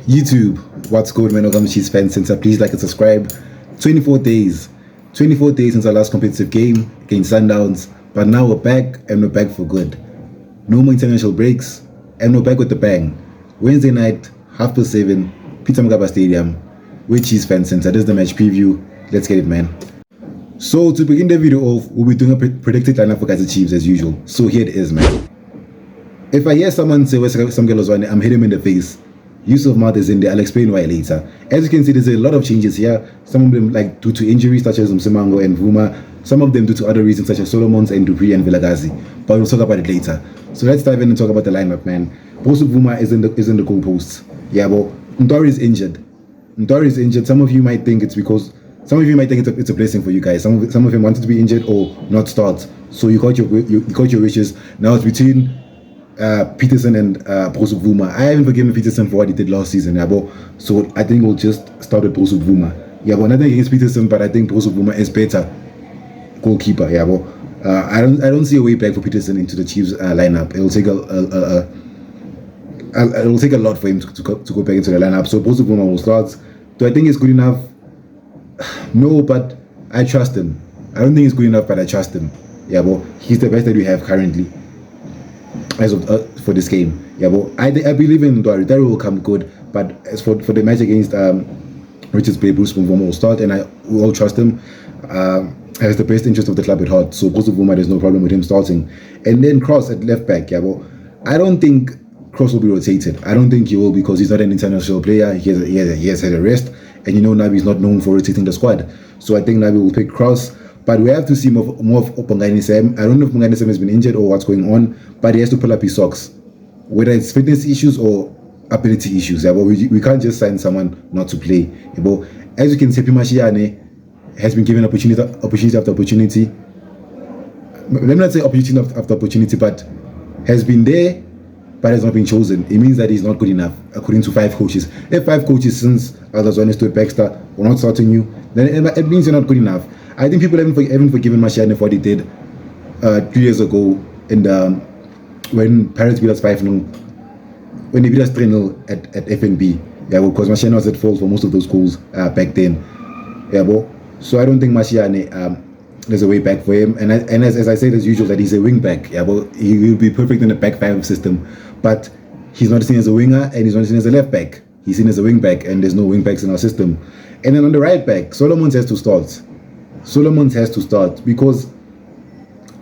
YouTube, what's good, man? Welcome to Chiefs fans. Since please like and subscribe. 24 days. 24 days since our last competitive game against Sundowns. But now we're back, and we're back for good. No more international breaks, and we're back with the bang. Wednesday night, 7:30, Peter Mokaba Stadium. With Chiefs fans Center. This is the match preview. Let's get it, man. So to begin the video off, we'll be doing a predicted lineup for Kaizer Chiefs as usual. So here it is, man. If I hear someone say some girl was running, I'm hitting him in the face. Yusuf Mount is in there. I'll explain why later. As you can see, there's a lot of changes here. Some of them like due to injuries such as Msimango and Vuma. Some of them due to other reasons such as Solomons and Dupree and Vilagazi. But we'll talk about it later. So let's dive in and talk about the lineup, man. Bosu Vuma is in the goalposts. Yeah, but Ndori is injured. Ndori is injured. Some of you might think it's a blessing for you guys. Some of him wanted to be injured or not start. So you got your wishes. Now it's between Peterson and Bosu Vuma. I haven't forgiven Peterson for what he did last season, Yabo. So I think we'll just start with Bosu Vuma. Yabo, nothing against Peterson, but I think Bosu Vuma is better goalkeeper. Yabo. I don't see a way back for Peterson into the Chiefs lineup. It'll take a lot for him to go back into the lineup. So Bosu Vuma will start. Do I think it's good enough? No, but I trust him. I don't think it's good enough, but I trust him. Yabo. He's the best that we have currently as of for this game. Yeah, but I believe in Ndori. Ndori will come good, but as for the match against Richards Bay, Bruce Mvuma will start, and we all trust him. Has the best interest of the club at heart. So Bruce Mvuma, there's no problem with him starting. And then Cross at left back. Yeah, but I don't think Cross will be rotated. I don't think he will, because he's not an international player. He has had a rest, and Nabi is not known for rotating the squad. So I think Nabi will pick Cross. But we have to see more of Opangani Sam. I don't know if Opangani Sam has been injured or what's going on, but he has to pull up his socks. Whether it's fitness issues or ability issues. Yeah, but we can't just sign someone not to play. Yeah, but as you can see, Pimashiane has been given opportunity after opportunity. Let me not say opportunity after opportunity, but has been there, but has not been chosen. It means that he's not good enough, according to 5 coaches. If 5 coaches since Aldazwane stood Baxter were not starting you, then it means you're not good enough. I think people haven't forgiven Mashiane for what he did 2 years ago when Pirates beat us 5-0, when they beat us 3-0 at FNB. Yeah, because Mashiane was at fault for most of those goals back then. Yeah, bro. So I don't think Mashiane there's a way back for him. And as I said, as usual, that he's a wing back. Yeah, but he will be perfect in the back 5 system. But he's not seen as a winger, and he's not seen as a left back. He's seen as a wing back, and there's no wing backs in our system. And then on the right back, Solomons has to start. Solomons has to start because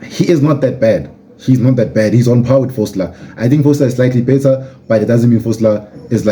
he is not that bad. He's not that bad. He's on par with Fosler. I think Fosler is slightly better, but it doesn't mean Fosler is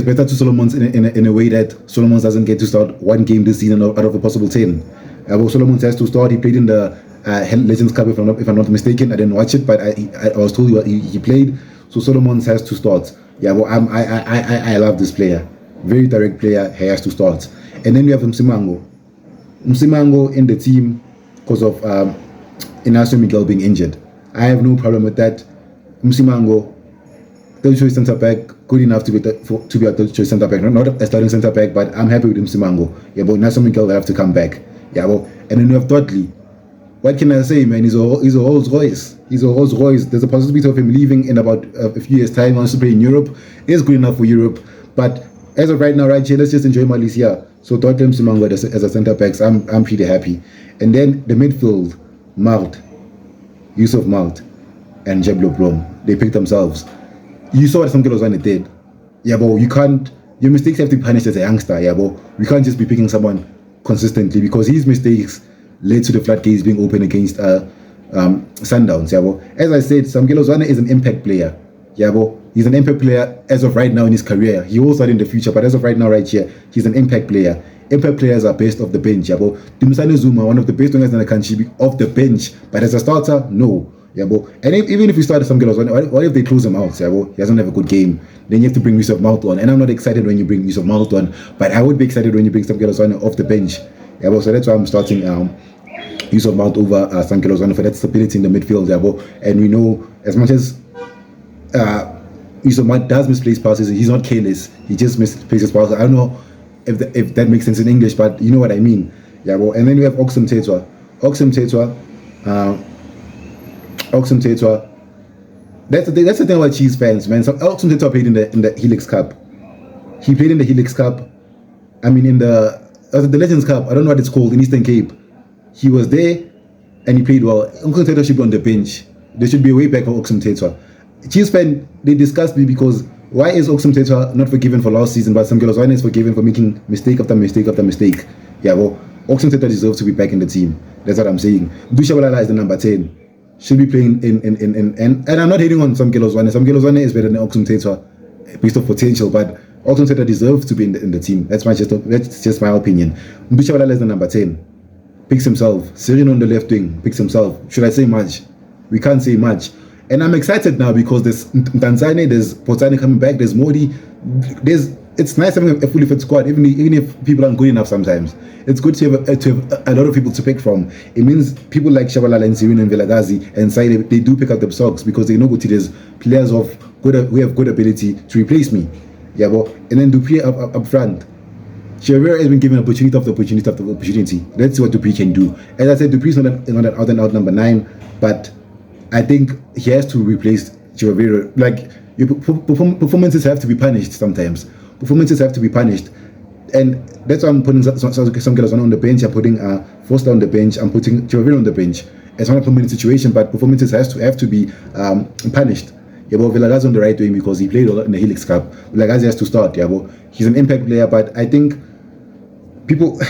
better to Solomons in a way that Solomons doesn't get to start one game this season out of a possible 10. Solomons has to start. He played in the Legends Cup, if I'm not mistaken. I didn't watch it, but I was told he played. So Solomons has to start. Yeah, well, I love this player. Very direct player. He has to start. And then we have Msimango in the team because of Inacio Miguel being injured. I have no problem with that. Msimango, third choice centre back, good enough to be a third choice centre back. Not a starting centre back, but I'm happy with Msimango. Yeah, but Inacio Miguel will have to come back. Yeah, well, and then we have Dudley. What can I say, man? He's a Rolls Royce. He's a Rolls Royce. There's a possibility of him leaving in about a few years' time. He wants to play in Europe. He's good enough for Europe, but as of right now, right here, let's just enjoy Malaysia. So Tottenham Simango as a centre backs, I'm pretty happy. And then the midfield, Malt, Yusuf Malt, and Jeblo Blom, they picked themselves. You saw what some girls when they did. Yeah, but your mistakes have to be punished as a youngster. Yeah, but we can't just be picking someone consistently, because his mistakes led to the floodgates being open against Sundowns. Yeah, but as I said, Samgelo Zwane is an impact player. Yeah, but he's an impact player as of right now in his career. He will start in the future, but as of right now, right here, he's an impact player. Impact players are best off the bench. Yeah, but Dumisane Zuma, one of the best wingers in the country, off the bench. But as a starter, no. Yeah, but and even if you start some girls, what if they close him out? Yeah, but he doesn't have a good game. Then you have to bring Yusuf Mount on, and I'm not excited when you bring Yusuf Mount on, but I would be excited when you bring some girls on off the bench. Yeah, but so that's why I'm starting Yusuf Mount over some girls on for that stability in the midfield. Yeah, but and we know as much as Yusuf Mount does misplace passes, he's not careless. He just misplaces passes. I don't know if that makes sense in English, but you know what I mean. Yeah, well, and then we have Oxum Tetwa. That's the thing. That's the thing about Chiefs fans, man. So Oxum Teta played in the Helix Cup. He played in the Helix Cup. I mean, in the Legends Cup. I don't know what it's called in Eastern Cape. He was there and he played well. Oxum Teta should be on the bench. There should be a way back for Oxum Teta. Chiefs fan, they discussed me because why is Oxum Teta not forgiven for last season, but Sam Gelozwane is forgiven for making mistake after mistake after mistake? Yeah, well, Oxum Teta deserves to be back in the team. That's what I'm saying. Dushabalala is the number 10. Should be playing and I'm not hating on Sam Gelozwane. Sam Gelozwane is better than Oxum Teta based on potential, but Oxum Teta deserves to be in the team. That's just my opinion. Dushabalala is the number 10. Picks himself. Serino on the left wing picks himself. Should I say much? We can't say much. And I'm excited now because there's Tanzania, there's Potani coming back, there's Modi. It's nice having a fully fit squad, even if people aren't good enough sometimes. It's good to have a lot of people to pick from. It means people like Shabalala and Serino and Vilagazi and Saide, they do pick up the socks because they know there's players who have good ability to replace me. Yeah, but and then Dupree up front. Chirivera has been given opportunity after opportunity after opportunity. Let's see what Dupree can do. As I said, Dupree's not an out and out number 9, but I think he has to replace Chirivera. Like, performances have to be punished sometimes. Performances have to be punished. And that's why I'm putting some guys on the bench. I'm putting Foster on the bench. I'm putting Chirivera on the bench. It's not a permanent situation, but performances have to be punished. Yeah, but Vilagazi on the right wing because he played a lot in the Helix Cup. Vilagazi has to start. Yeah, but he's an impact player, but I think people...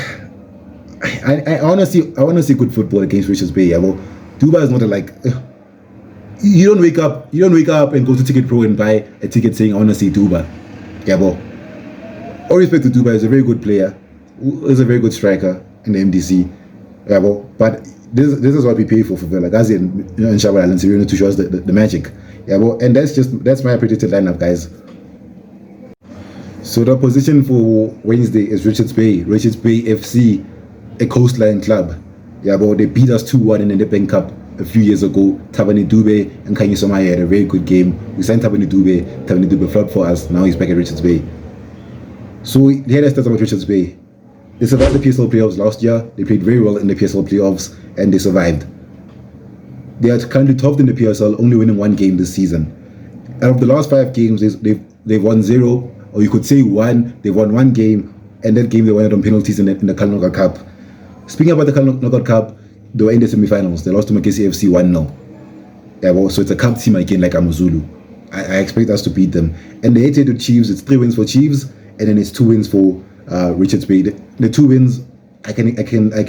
I want to see good football against Richards Bay. Yeah, well, Duba is not you don't wake up and go to Ticket Pro and buy a ticket saying I want to see Duba. Yeah, but all respect to Duba, he's a very good player. He's a very good striker in the MDC. Yeah, but this is what we pay for Vilagazi and Shabalala and Serino to show us the magic. Yeah, and that's my predicted lineup, guys. So the position for Wednesday is Richards Bay FC, a coastline club. Yeah, they beat us 2-1 in the Nedbank Cup a few years ago. Tabani Dube and Kaizer Chiefs had a very good game. We signed Tabani Dube flopped for us. Now he's back at Richards Bay. So here let's talk about Richards Bay. They survived the PSL playoffs last year. They played very well in the PSL playoffs and they survived. They are currently 12th in the PSL, only winning 1 game this season. Out of the last 5 games, they've won 0, or you could say 1. They've won 1 game, and that game they won it on penalties in the Kal Knockout Cup. Speaking about the Kal Knockout Cup, they were in the semi-finals. They lost to Makesi FC 1-0. Yeah, so it's a cup team again like Amazulu. I expect us to beat them. And the 8-8 with Chiefs, it's 3 wins for Chiefs, and then it's 2 wins for Richards Bay. The 2 wins, I can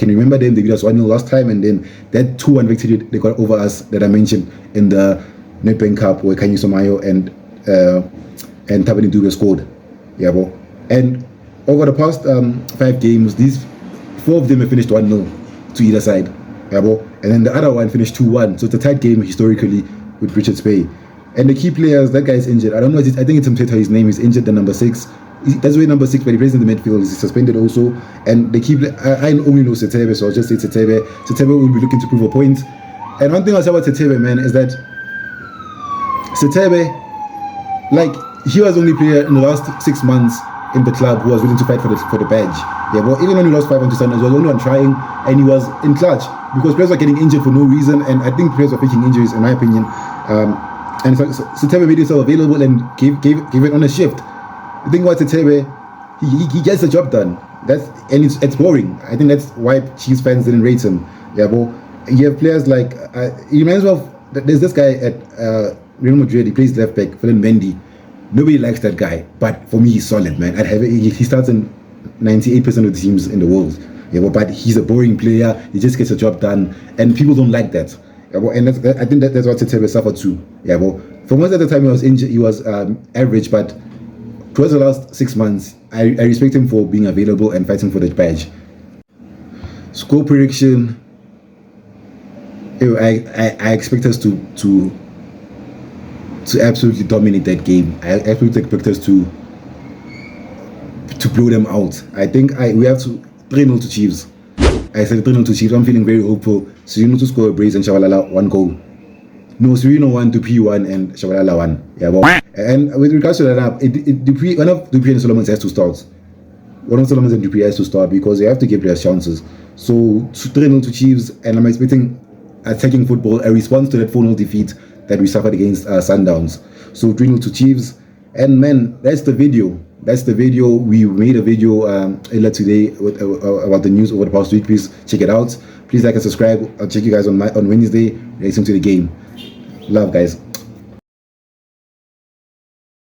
remember them. They beat us 1-0 last time, and then that 2-1 victory they got over us that I mentioned in the Nedbank Cup where Kaizer Chiefs and Tabani Dube scored. Yeah, and over the past 5 games, these 4 of them have finished 1-0 to either side. Yeah, and then the other one finished 2-1. So it's a tight game historically with Richards Bay. And the key players, that guy is injured. I don't know. I think it's Mteta. His name is injured. The number 6. That's why number 6, but he plays in the midfield. He's suspended also. And they keep. I only know Setebe, so I'll just say Setebe. Setebe will be looking to prove a point. And one thing I'll say about Setebe, man, is that Setebe, like, he was the only player in the last 6 months in the club who was willing to fight for the badge. Yeah, even when he lost 5-1 to Sunderland, he was the only one trying, and he was in clutch because players were getting injured for no reason, and I think players were faking injuries, in my opinion. And so Setebe made himself available and gave it on a shift. The thing about Setebe, he gets the job done. It's boring. I think that's why Chiefs fans didn't rate him. Yeah, you have players like he reminds me of there's this guy at Real Madrid. He plays left back, Philip Mendy. Nobody likes that guy, but for me, he's solid, man. He starts in 98% of the teams in the world. Yeah, but he's a boring player. He just gets the job done, and people don't like that. Yeah, and I think that's what Setebe suffered too. Yeah, for most of the time he was injured, he was average, but towards the last 6 months, I respect him for being available and fighting for that badge. Score prediction. I expect us to absolutely dominate that game. I absolutely expect us to blow them out. I think we have to 3-0 to Chiefs. I said 3-0 to Chiefs. I'm feeling very hopeful. Serino to score a brace and Shabalala 1 goal. No, Serino 1, Dupree 1, and Shabalala 1. Yeah, and with regards to that, one of Dupree and Solomon has to start. One of Solomon and Dupree has to start because they have to give players chances. So 3-0 to Chiefs, and I'm expecting attacking football, a response to that 4-0 defeat that we suffered against Sundowns. So 3-0 to Chiefs. And man, that's the video. That's the video. We made a video earlier today about the news over the past week. Please check it out. Please like and subscribe. I'll check you guys on Wednesday. Listen to the game. Love, guys.